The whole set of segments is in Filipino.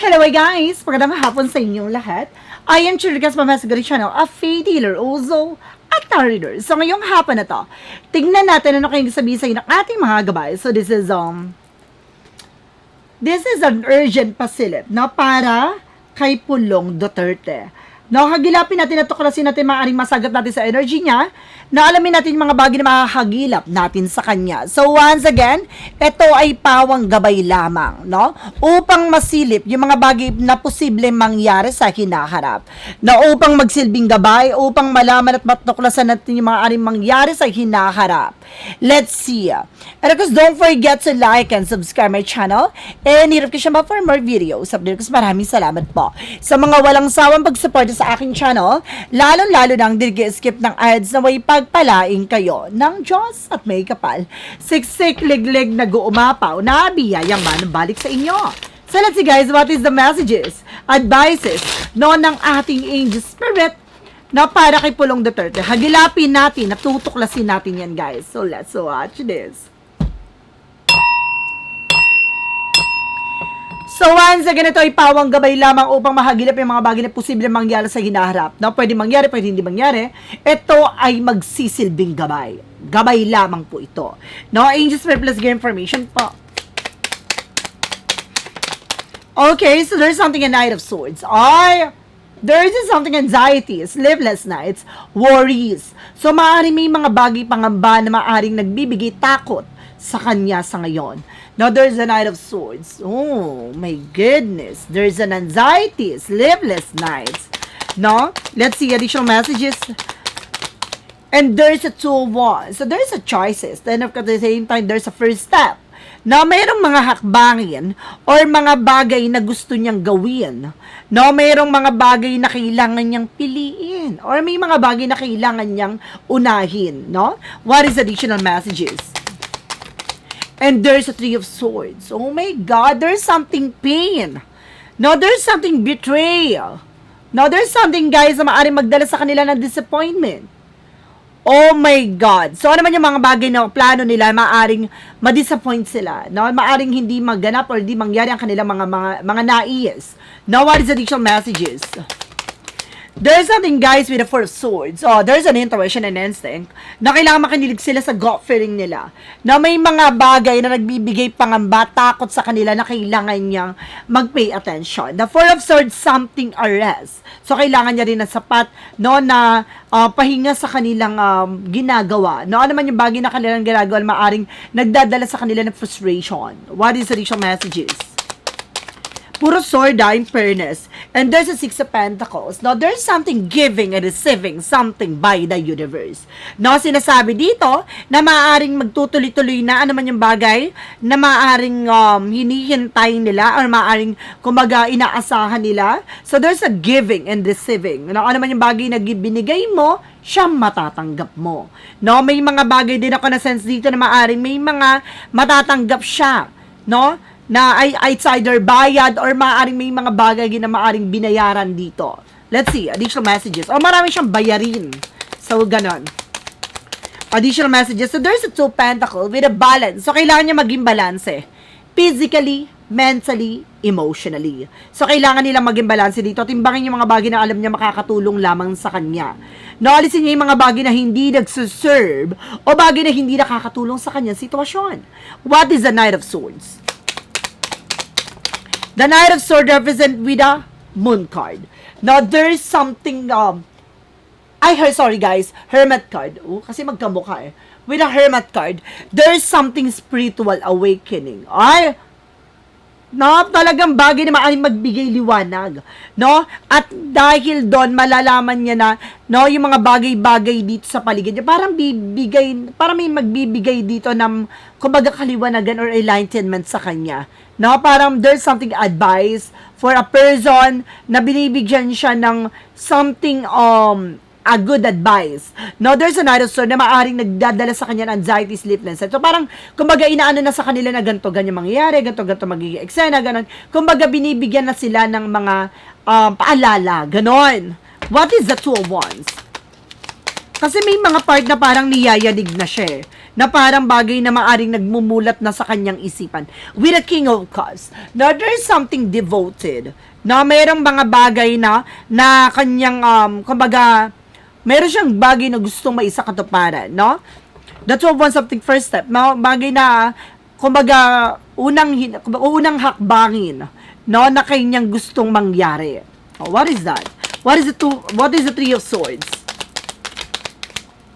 Hello guys! Magandang hapon sa inyong lahat. I am Chirikas Mamasagari Channel, a faith healer also at tarot reader. So ngayong hapon na to, tignan natin ano kayong sabihin sa inyo ng ating mga gabay. So this is an urgent pasilip na para kay Pulong Duterte. No, hagilapin natin at tuklasin natin maaaring masagot natin sa energy niya na alamin natin yung mga bagay na makakagilap natin sa kanya. So once again, ito ay pawang gabay lamang, no? Upang masilip yung mga bagay na posible mangyari sa hinaharap. Na upang magsilbing gabay, upang malaman at matuklasan natin yung mga aring mangyari sa hinaharap. Let's see. And of course, don't forget to like and subscribe my channel. And hirap ko siya for more videos. Of maraming salamat po sa mga walang sawang pagsuporta sa aking channel, lalong-lalo nang skip ng ads na may pagpalaing kayo ng Diyos at may kapal. Siksik, liglig, nag-uumapaw, na biyayang manabalik sa inyo. So let's see guys, what is the messages, advices, ng ating angel spirit na para kay Pulong Duterte. Hagilapin natin, natutuklasin natin yan guys. So let's watch this. So once again, ito ay pawang gabay lamang upang mahagilap yung mga bagay na posible mangyari sa hinaharap. No, pwede mangyari, pwede hindi mangyari. Ito ay magsisilbing gabay. Gabay lamang po ito. No, Angel Spirit, let's get information po. Okay, so there's something a Knight of Swords. There is something anxieties, sleepless nights, worries. So maaaring may mga bagay pangamba na maaaring nagbibigay takot sa kanya sa ngayon. Now, there's a Knight of Swords. Oh, my goodness. There's an anxiety, sleepless nights. No? Let's see additional messages. And there's a Two of Wands. So, there's a choices. Then, at the same time, there's a first step. Na mayroong mga hakbangin or mga bagay na gusto niyang gawin. No, mayroong mga bagay na kailangan niyang piliin. Or may mga bagay na kailangan niyang unahin. No? What is additional messages? And there's a Three of Swords. Oh my God, there's something pain. No, there's something betrayal. No, there's something guys na maaaring magdala sa kanila ng disappointment. Oh my God. So ano man yung mga bagay na plano nila, maaaring ma-disappoint sila. No, maaaring hindi maganap or hindi mangyari ang kanilang mga nais. Now, what is additional messages? There's something guys with the Four of Swords. Oh, there's an intuition and instinct na kailangan makinilig sila sa gut feeling nila. Na may mga bagay na nagbibigay pangamba, takot sa kanila na kailangan niyang mag-pay attention. The Four of Swords, something arrest. So, kailangan niya rin ng sapat, no, na pahinga sa kanilang ginagawa. No, ano man yung bagay na kanilang ginagawa, maaring nagdadala sa kanila ng frustration. What is the additional messages? Puro sword, in fairness. And there's a Six of Pentacles. Now, there's something giving and receiving something by the universe. No, sinasabi dito na maaaring magtutuloy-tuloy na ano man yung bagay na maaaring hinihintay nila or maaaring kumaga inaasahan nila. So, there's a giving and receiving. No, ano man yung bagay na binigay mo, siya matatanggap mo. No, may mga bagay din ako na sense dito na maaaring may mga matatanggap siya. No, na it's either bayad or maaaring may mga bagay na maaaring binayaran dito. Let's see, additional messages. Marami siyang bayarin. So, ganon. Additional messages. So, there's a Two of Pentacles with a balance. So, kailangan niya maging balance. Physically, mentally, emotionally. So, kailangan nilang maging balance dito. Timbangin yung mga bagay na alam niya makakatulong lamang sa kanya. Naalisin niya yung mga bagay na hindi nagsuserve o bagay na hindi nakakatulong sa kanyang sitwasyon. What is the Knight of Swords? The Knight of Swords represent with a Moon card. Now, there is something, sorry guys, Hermit card. Kasi magkamukha With a Hermit card, there is something spiritual awakening. Talagang bagay na maaaring magbigay liwanag. No? At dahil doon, malalaman niya na, no, yung mga bagay-bagay dito sa paligid niya, parang may magbibigay dito ng, kumbaga, kaliwanagan or enlightenment sa kanya. No, parang there's something advice for a person na binibigyan siya ng something a good advice. No, there's a Knight of Swords na maaaring nagdadala sa kanya ng anxiety, sleeplessness. So parang kumbaga inaano na sa kanila na ganito ganyan mangyayari, ganito magiging eksena, ganon. Kumbaga binibigyan na sila ng mga paalala, ganon. What is the Two of Wands? Kasi may mga part na parang niyayanig na siya eh, na parang bagay na maaring nagmumulat na sa kanyang isipan. With the King of Cups, now there's something devoted, na mayroong mga bagay na kanyang, kumbaga, meron siyang bagay na gustong maisakatuparan, no? The 12 wants something first step, no? Bagay na, kumbaga, unang hakbangin, no, na kanyang gustong mangyari. Oh, what is that? What is the Three of Swords?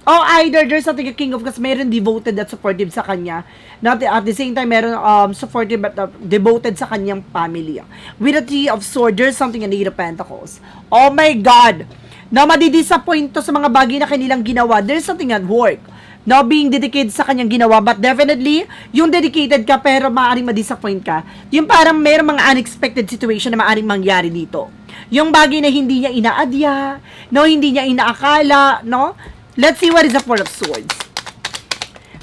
Oh, either there's something a King of Cups, meron devoted at supportive sa kanya. Not at the same time, meron supportive but devoted sa kanyang family. With the Three of Swords, there's something in the Eight of Pentacles. Oh my God! Na madidisappoint to sa mga bagay na kanilang ginawa. There's something at work. No, being dedicated sa kanyang ginawa. But definitely, yung dedicated ka pero maaaring madisappoint ka. Yung parang meron mga unexpected situation na maaaring mangyari dito. Yung bagay na hindi niya inaadya, no, hindi niya inaakala, no? Let's see what is the Four of Swords.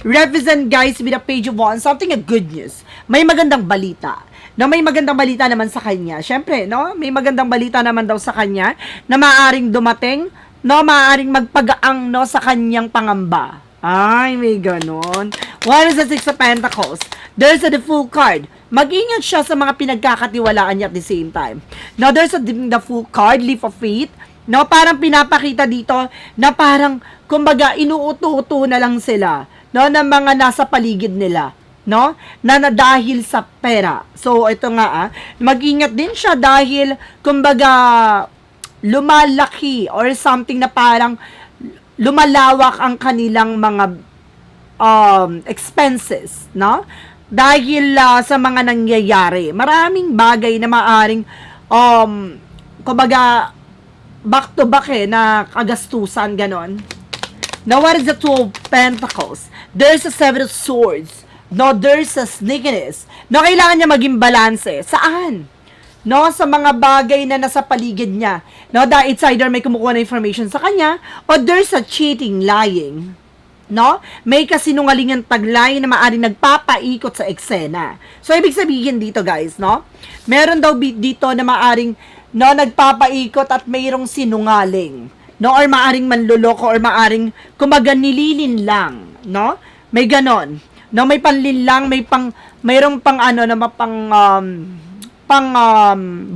Represent, guys, with a Page of Wands, something a good news. May magandang balita. No, may magandang balita naman sa kanya. Siyempre, no, may magandang balita naman daw sa kanya na maaaring dumating, no, maaaring magpagaang, no, sa kanyang pangamba. Ay, may ganon. What is the Six of Pentacles? There's the Fool card. Mag-ingat siya sa mga pinagkakatiwalaan niya at the same time. Now, there's the Fool card, Leap of Faith. No, parang pinapakita dito na parang, kumbaga, inuuto-uto na lang sila, no, ng mga nasa paligid nila, no, na dahil sa pera. So, ito nga, mag-ingat din siya dahil, kumbaga, lumalaki or something na parang lumalawak ang kanilang mga expenses, no, dahil sa mga nangyayari. Maraming bagay na maaring, kumbaga, back to back na kagastusan, ganon. Now, what is the Two of Pentacles? There's a Seven of Swords. No, there's a sneakiness. No, kailangan niya maging balanse. Saan? No, sa mga bagay na nasa paligid niya. No, dahil it's either may kumukuha na information sa kanya, or there's a cheating, lying. No? May kasinungalingan taglay na maaaring nagpapaikot sa eksena. So, ibig sabihin dito, guys, no? Meron daw dito na maaaring, no, nagpapaikot at mayroong sinungaling, no, or maaring manluloko, or maaring, kumbaga, nililin lang, no, may ganon, no, may panlinlang, mayroong pang ano, na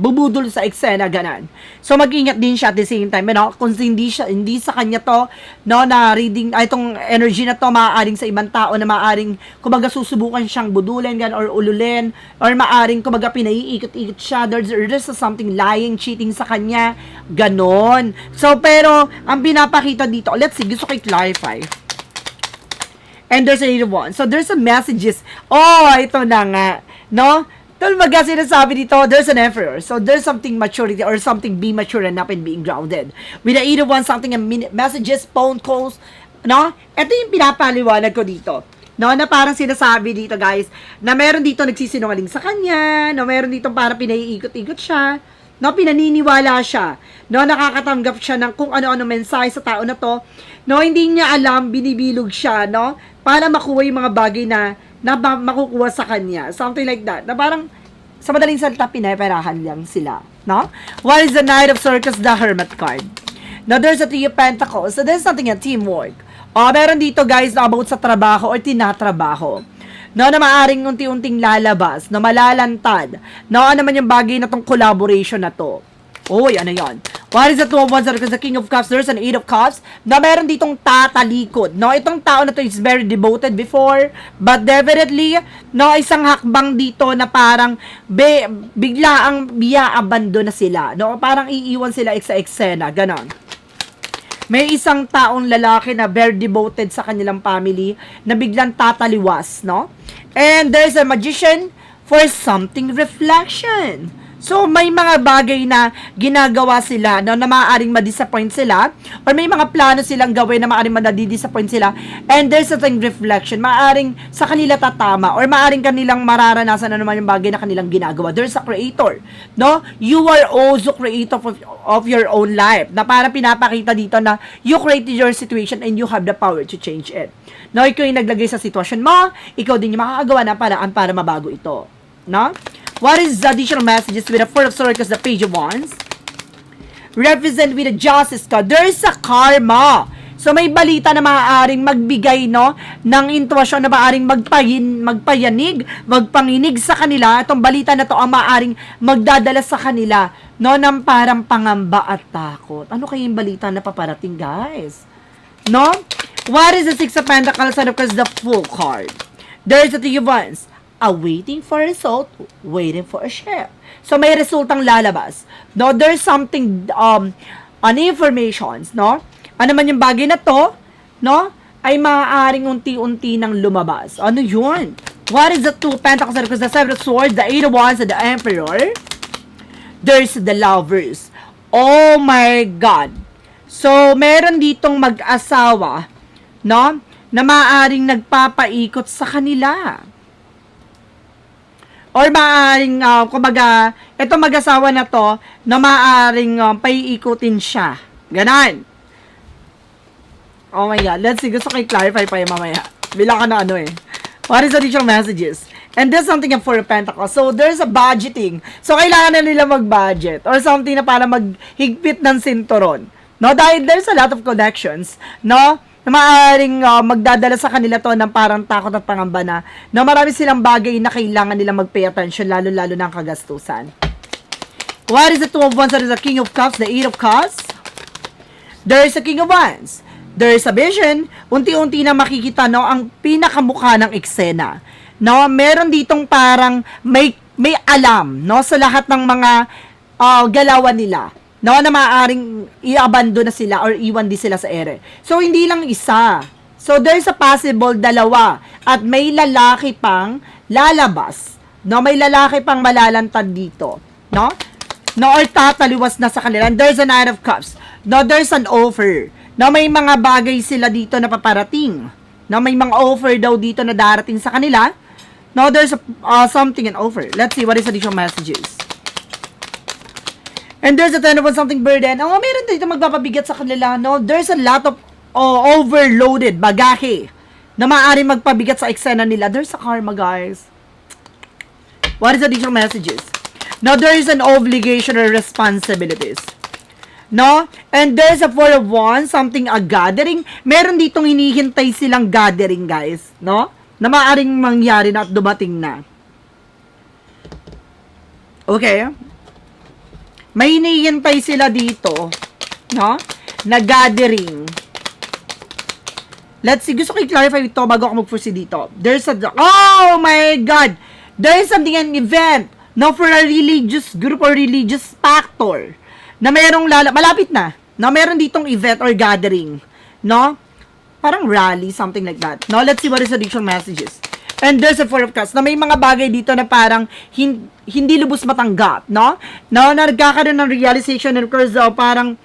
bubudol sa eksena, ganon. So, mag-ingat din siya at the same time, no, kung hindi sa kanya to, no, na reading, itong energy na to, maaaring sa ibang tao na maaaring, kumbaga, susubukan siyang budulin, ganon, or ululin, or maaaring, kumbaga, pinaiikot-ikot siya, there's something lying, cheating sa kanya, ganon. So, pero, ang pinapakita dito, let's see, gusto ko i-clarify. And there's a little one. So, there's some messages. Oh, ito na nga, no? Tulmaga sinasabi dito, there's an Emperor. So, there's something maturity or something be mature enough and being grounded. With the Eight of Wands, something messages, phone calls, no? Ito yung pinapaliwanag ko dito. No, na parang sinasabi dito, guys, na meron dito nagsisinungaling sa kanya, no, meron dito parang pinaiikot-ikot siya, no, pinaniniwala siya, no, nakakatanggap siya ng kung ano-ano mensahe sa tao na to, no, hindi niya alam, binibilog siya, no, para makuha yung mga bagay na makukuha sa kanya. Something like that. Na parang, sa madaling salita, pinaperahan lang sila. No? What is the Knight of Circus? The Hermit card. Now, there's a Three of Pentacles. So, there's something at teamwork. Meron dito, guys, na about sa trabaho or tinatrabaho. No, na maaring unti-unting lalabas, na malalantad. No, ano naman yung bagay na tong collaboration na to. Uy, ano yan? What is the Two of Wands? Because the King of Cups, there's an Eight of Cups, na meron ditong tatalikod. No, itong tao na to is very devoted before, but definitely, no, isang hakbang dito na parang bigla ang biya-abandon na sila. No, parang iiwan sila sa eksena, ganon. May isang taong lalaki na very devoted sa kanilang family na biglang tataliwas, no? And there's a Magician for something reflection. So, may mga bagay na ginagawa sila, no, na maaaring ma-disappoint sila, or may mga plano silang gawin na maaaring ma-disappoint sila, and there's a thing reflection, maaaring sa kanila tatama, or maaaring kanilang mararanasan na naman yung bagay na kanilang ginagawa. There's a creator, no? You are also creator of your own life, na para pinapakita dito na you created your situation and you have the power to change it. No, ikaw yung naglagay sa sitwasyon mo, ikaw din yung makakagawa ng paraan para mabago ito. No? What is the additional messages with the Four of Swords, the Page of Wands? Represent with the Justice card. There is a karma. So may balita na maaaring magbigay, no, ng intuwasyon na maaaring magpayanig, magpanginig sa kanila. Itong balita na to ang maaaring magdadala sa kanila, no, ng parang pangamba at takot. Ano kaya yung balita na paparating, guys? No? What is the Six of Pentacles and of course the Fool card? There is a Three of Wands. Waiting for a result, waiting for a share. So may resultang lalabas. No, there's something informations, no? Ano man yung bagay na to, no? Ay maaaring unti-unti nang lumabas. Ano yun? What is the Two of Pentacles and of course the Seven of Swords, the Eight of Wands and the Emperor? There's the Lovers. Oh my God. So meron ditong mag-asawa, no? Na maaaring nagpapaikot sa kanila. Or maaaring, kumbaga, ito mag-asawa na to, na maaaring paiikutin siya. Ganon. Oh my God. Let's see. Gusto ko i-clarify pa yung mamaya. Bilang ka na ano eh. What is the additional messages? And there's something in Four of Pentacles. So, there's a budgeting. So, kailangan na nila mag-budget. Or something na para maghigpit ng sinturon. No? Dahil there's a lot of connections. No? Na maaaring magdadala sa kanila to ng parang takot at pangamba na marami silang bagay na kailangan nila mag-pay attention, lalo-lalo ng kagastusan. What is the Two of Wands? That is the King of Cups, the Eight of Cups. There is a King of Wands. There is a vision. Unti-unti na makikita, no, ang pinakamukha ng eksena. No, meron ditong parang may alam, no, sa lahat ng mga galawan nila. No, na maaaring i-abandon na sila or iwan din sila sa ere. So, hindi lang isa. So, there's a possible dalawa. At may lalaki pang lalabas. No, may lalaki pang malalantad dito. No? No, or tataliwas na sa kanila. And there's a Nine of Cups. No, there's an offer. No, may mga bagay sila dito na paparating. No, may mga offer daw dito na darating sa kanila. No, there's something an offer. Let's see what is additional messages. And there's a Ten of something burden. Oh, meron dito magpapabigat sa kanila, no? There's a lot of overloaded bagahe na maaari magpabigat sa eksena nila. There's a karma, guys. What is additional messages? Now, there is an obligation or responsibilities. No? And there's a Four of Wands, something a gathering. Meron ditong hinihintay silang gathering, guys. No? Na maaring mangyari na at dumating na. Okay? May hinihintay sila dito, no? Na gathering. Let's see. Gusto ko i-clarify ito bago ako mag-proceed dito. There's a... Oh my God! There is something, an event, no? For a religious group or religious factor. Na merong malapit na. Na meron ditong event or gathering. No? Parang rally, something like that. No? Let's see what is additional messages. And there's a Four of Cups na may mga bagay dito na parang hindi lubos matanggap, no? No, na nagkakaroon ng realization and of course, parang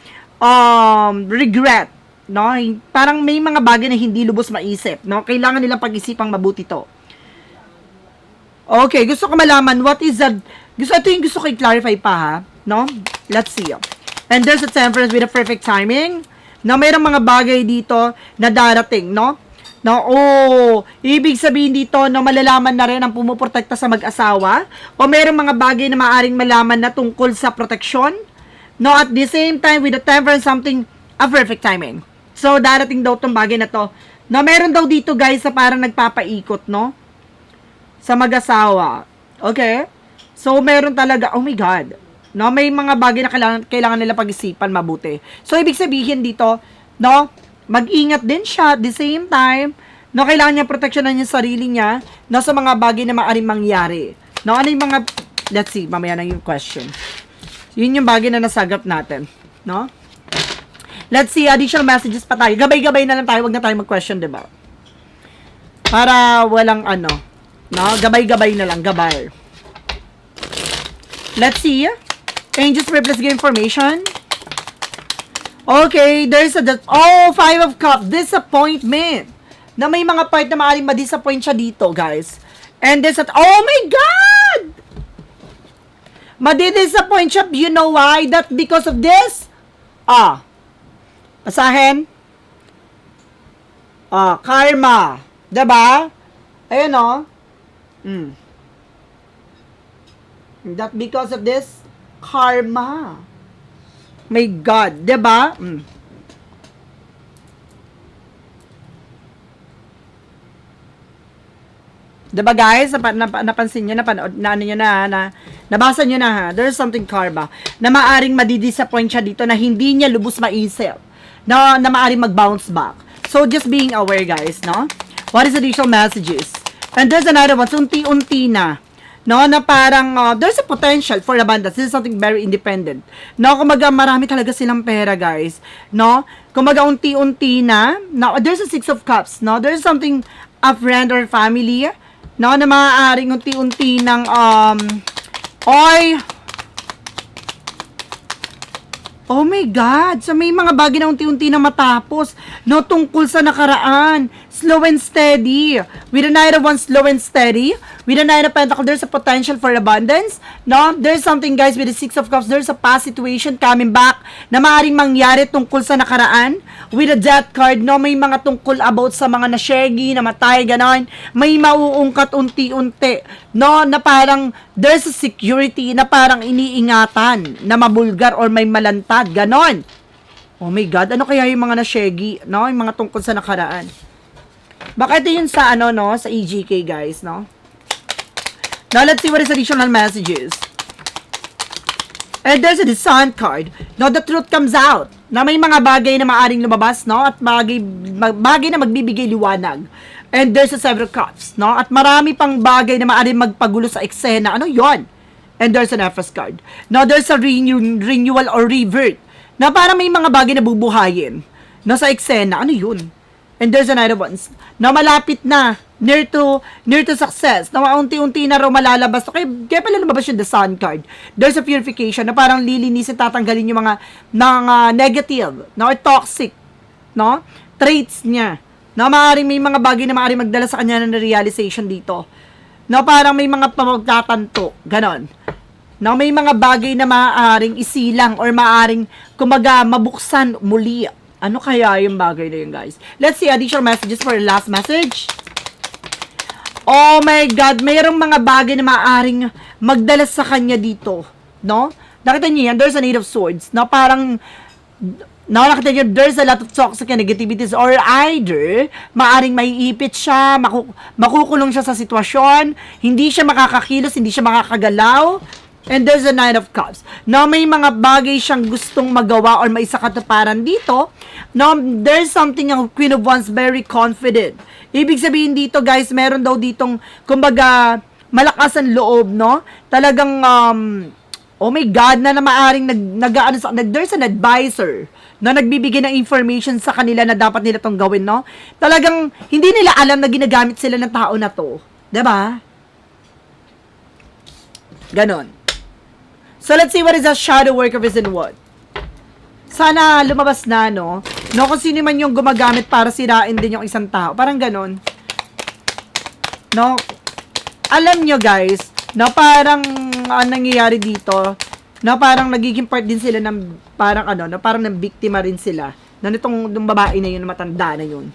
regret, no? Parang may mga bagay na hindi lubos maisip, no? Kailangan nilang pag-isipang mabuti to. Okay, gusto ko malaman what is that. Ito yung gusto ko i-clarify pa, ha? No? Let's see. And there's a Temperance with a perfect timing. Na mayroong mga bagay dito na darating, no? No, ibig sabihin dito na malalaman na rin ang pumuprotekta sa mag-asawa o mayroong mga bagay na maaring malaman na tungkol sa proteksyon. No, at the same time with the Temperance something a perfect timing. So darating daw tong bagay na to. No, meron daw dito guys sa parang nagpapaikot, no? Sa mag-asawa. Okay? So meron talaga, oh my God. No, may mga bagay na kailangan nila pag-isipan mabuti. So ibig sabihin dito, no, mag-ingat din siya at the same time, no, kailangan niya proteksyonan yung sarili niya, no, sa mga bagay na maaaring mangyari. No, ano yung mga, let's see, mamaya na yung question. Yun yung bagay na nasagap natin, no? Let's see, additional messages pa tayo. Gabay-gabay na lang tayo, wag na tayo mag-question, diba? Para walang ano, no, gabay-gabay na lang, gabay. Let's see, Angels Replace give information. Okay, there's Five of Cups, disappointment. Na may mga part na maaaring ma-disappoint siya dito, guys. And this oh my God! Madi-disappoint siya, you know why? That because of this? Basahin. Karma. Diba? Ayun, That because of this? Karma. My God, 'di ba? Diba guys? Napansin nyo, napanood, na ano nyo na, nabasa nyo na ha. There's something karma na maaring madidisappoint siya dito na hindi niya lubos maisip. Na maaring mag-bounce back. So, just being aware guys, no? What is additional messages? And there's another one, so unti-unti na. No, na parang, there's a potential for abundance. This is something very independent. No, kumaga marami talaga silang pera guys. No, kumaga unti-unti na. Now, there's a 6 of cups. No, there's something, a friend or family, no, na maaaring unti-unti ng, oh my God! So, may mga bagay na unti-unti na matapos. No, tungkol sa nakaraan. Slow and steady. With the Knight of Wands, slow and steady. With the Knight of Pentacles, there's a potential for abundance. No, there's something guys with the 6 of Cups. There's a past situation coming back na maaaring mangyari tungkol sa nakaraan. With the Death card, no, may mga tungkol about sa mga nasyegi, namatay, ganon. May mauungkat unti-unti. No, na parang there's a security na parang iniingatan na mabulgar or may malantad, ganon. Oh my God, ano kaya yung mga nasyegi, no? Yung mga tungkol sa nakaraan. Baka ito yun sa ano, no? Sa EGK, guys, no? Now, let's see what is additional messages. And there's a Sun card. No, the truth comes out. Na may mga bagay na maaring lumabas, no? At bagay na magbibigay liwanag. And there's a Seven of Cups, no? At marami pang bagay na maaring magpagulo sa eksena. Ano yon? And there's an Empress card. No, there's a renewal or revert. Na parang may mga bagay na bubuhayin. No, sa eksena. Ano yun? And there's another ones na malapit na, near to success, na unti-unti na raw malalabas. Kaya pala lumabas yung the Sun card. There's a purification na parang lilinisin, tatanggalin yung mga negative, no, or toxic, no, traits niya. No, maaaring may mga bagay na maaaring magdala sa kanya ng realization dito. No, parang may mga pagtatanto, ganon. No, may mga bagay na maaaring isilang or maaaring kumaga mabuksan muli. Ano kaya yung bagay na yun, guys? Let's see additional messages for the last message. Oh my God, mayroong mga bagay na maaaring magdala sa kanya dito, no? Nakita niyo yan, there's a Eight of Swords, no? Parang, no, nakita niyo, there's a lot of toxic negativities, or either, maaaring maiipit siya, makukulong siya sa sitwasyon, hindi siya makakakilos, hindi siya makakagalaw. And there's a Nine of Cups. No, may mga bagay siyang gustong magawa or may sakatuparan dito. No, there's something ang Queen of Wands very confident. Ibig sabihin dito, guys, meron daw ditong, kumbaga, malakas ang loob, no? Talagang, oh my God, na maaring there's an advisor na nagbibigay ng information sa kanila na dapat nila tong gawin, no? Talagang, hindi nila alam na ginagamit sila ng tao na to. Diba? Ganon. So, let's see what is a shadow work of reason what. Sana lumabas na, no? No, kung sino man yung gumagamit para sirain din yung isang tao. Parang ganon. No? Alam nyo, guys, na parang nangyayari dito, na parang nagiging part din sila ng, parang ano, na parang ng biktima rin sila. Na nitong babae na yun, matanda na yun.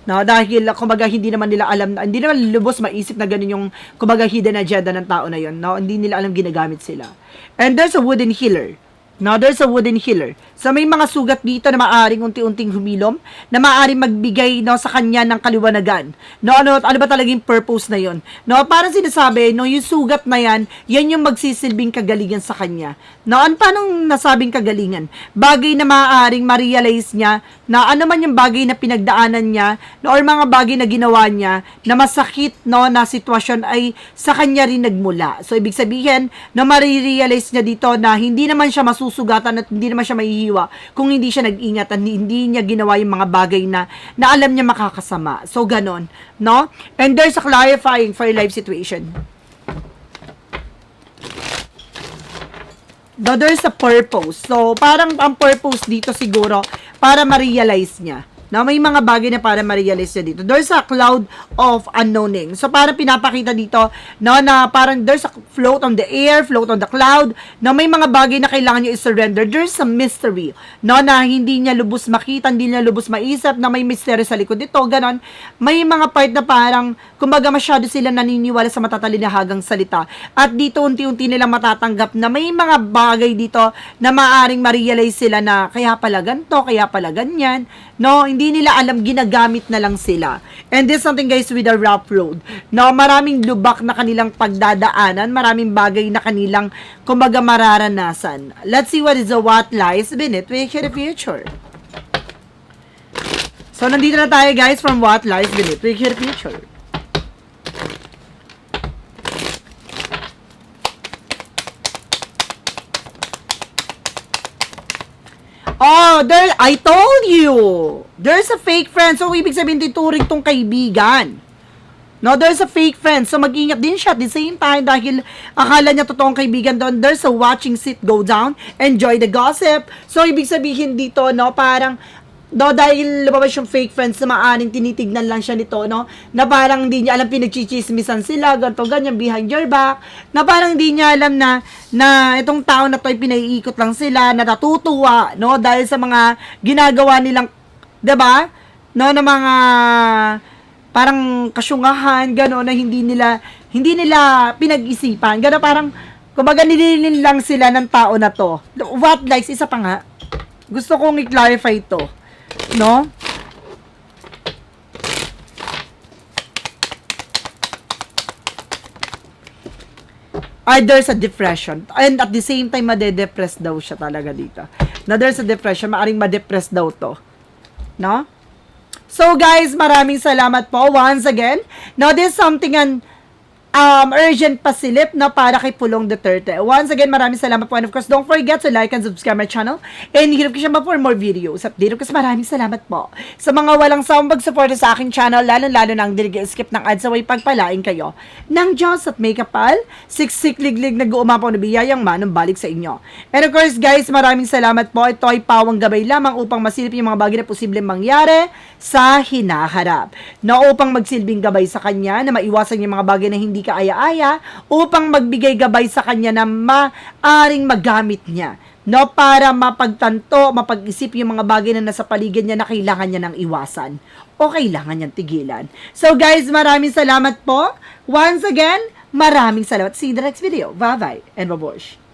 No, dahil kumbaga hindi naman nila alam, hindi naman lubos maisip na ganun yung kumbaga hidden agenda ng tao na yun. No, hindi nila alam ginagamit sila. And there's a wooden healer. Now, there's a wooden healer. So, may mga sugat dito na maaring unti-unting humilom, na maaring magbigay, no, sa kanya ng kaliwanagan. No, ano ba talagang purpose na yon? No, parang sinasabi, no, yung sugat na yan, yan yung magsisilbing kagalingan sa kanya. No, paano nasabing kagalingan? Bagay na maaring ma-realize niya, na ano man yung bagay na pinagdaanan niya, no, or mga bagay na ginawa niya, na masakit, no, na sitwasyon ay sa kanya rin nagmula. So, ibig sabihin, na ma-realize niya dito na hindi naman siya masusugatan at hindi naman siya mahihiwa kung hindi siya nag-ingat at hindi niya ginawa yung mga bagay na alam niya makakasama. So, ganon. No? And there's a clarifying for your life situation. No, there's a purpose. So, parang ang purpose dito siguro para ma-realize niya. No, may mga bagay na para ma-realize niya dito. There's a cloud of unknowing. So, parang pinapakita dito, no, na parang there's a float on the air, float on the cloud, na may mga bagay na kailangan niyo i-surrender. There's a mystery, no, na hindi niya lubos makita, hindi niya lubos maisip, na may mystery sa likod dito, ganon. May mga part na parang, kumbaga masyado sila naniniwala sa matatalinhagang salita. At dito, unti-unti nilang matatanggap na may mga bagay dito na maaring ma-realize sila na kaya pala ganito, kaya pala ganyan. No, hindi hindi nila alam, ginagamit na lang sila. And this something guys with a rough road. No, maraming lubak na kanilang pagdadaanan, maraming bagay na kanilang kumbaga mararanasan. Let's see what is the what lies beneath the future. So, nandito na tayo guys from what lies beneath the future. Oh, there, I told you. There's a fake friend. So, ibig sabihin tituring tong kaibigan. No, there's a fake friend. So, mag-ingat din siya at the same time dahil akala niya totoong kaibigan doon. There's a watching seat go down. Enjoy the gossip. So, ibig sabihin dito, no, parang dahil lumabas yung fake friends na maaring tinitignan lang siya nito, no? Na parang hindi niya alam pinagchichismisan sila, ganito, ganyan, behind your back. Na parang hindi niya alam na itong tao na to ay pinaiikot lang sila, na natutuwa, no? Dahil sa mga ginagawa nilang, 'di ba? No, na mga parang kasyungahan, gano'n, na hindi nila pinag-isipan. Gano'n, parang, kumbaga nililin lang sila ng tao na to. What likes, isa pa nga. Gusto kong i-clarify to. No? There's a depression. And at the same time, made-depress daw siya talaga dito. Na there's a depression, maaring ma-depress daw to. No? So guys, maraming salamat po once again. Now, this is something urgent pasilip na para kay Pulong Duterte. Once again, maraming salamat po. And of course, don't forget to like and subscribe my channel. And hirap ko siya for more videos. Update ko, maraming salamat po. Sa mga walang sawang pag-support sa aking channel, lalo-lalo na ang skip ng ads, away pagpalain kayo ng Diyos at may kapal, siksik liglig nag-uumapaw na biyayang manong balik sa inyo. And of course, guys, maraming salamat po. Ito ay pawang gabay lamang upang masilip yung mga bagay na posibleng mangyari sa hinaharap. Na upang magsilbing gabay sa kanya, na maiwasan yung mga bagay na hindi kaaya-aya, upang magbigay gabay sa kanya na maaring magamit niya, no, para mapagtanto, mapag-isip yung mga bagay na nasa paligid niya na kailangan niya ng iwasan o kailangan niyang tigilan. So guys, maraming salamat po. Once again, maraming salamat. See you in the next video. Bye-bye and babush.